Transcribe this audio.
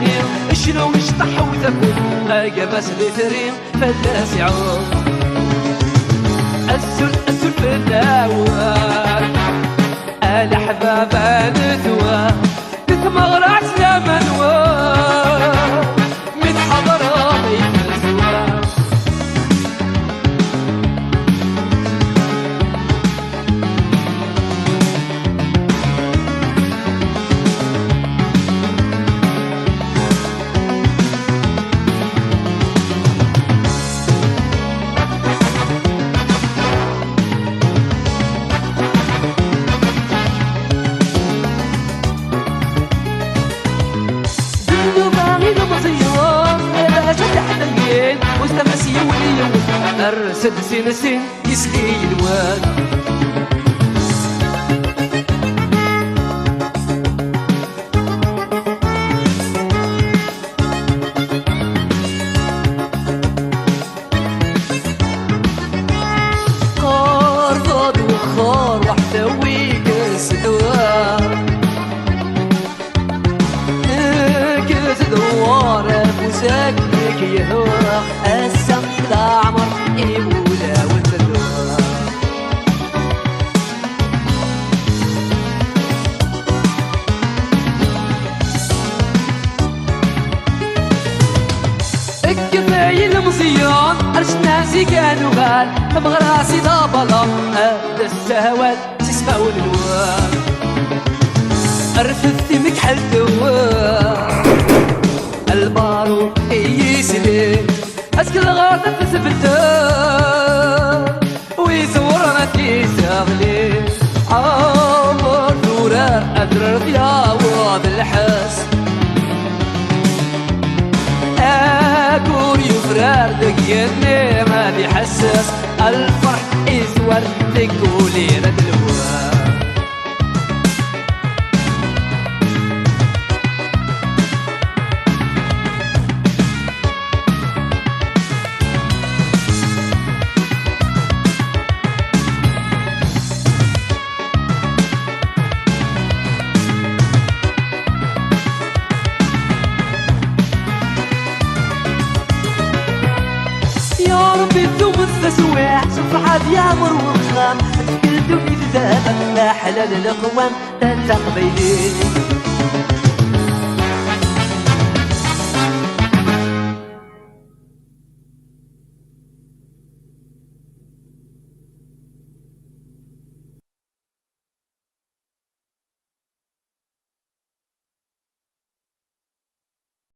ثاني شنو يشطح وتكون قابس بثرين فلاس يعود السل في الدوار الأحباب نتوى تتمغرع زمن من حضرة يتنسوا واستمسي ولي الرسد سين يسقي الواد خار ضاد وخار وحتوي كاس دوار كاس دوار فوساك يهوى السمك عمر يقولا والدلوها الكفاية المصيان عرش ناسي كانوا غال بغراسي ضابلا هذا السهوات تسمعوا الوان رفثي مكحل دوار البارو يسلي اسك الغاطة تثبته ويزورنا تيساغلي عمر نورا أدرر يا واد الحس أكون يفرار دقيني ما بيحسس الفرح يزور تقولي رد الوان يا ربي ثوم التسويع صفحة يامر وخام تكلتو في ذهب لا حلال الأقوام تنتقبيلي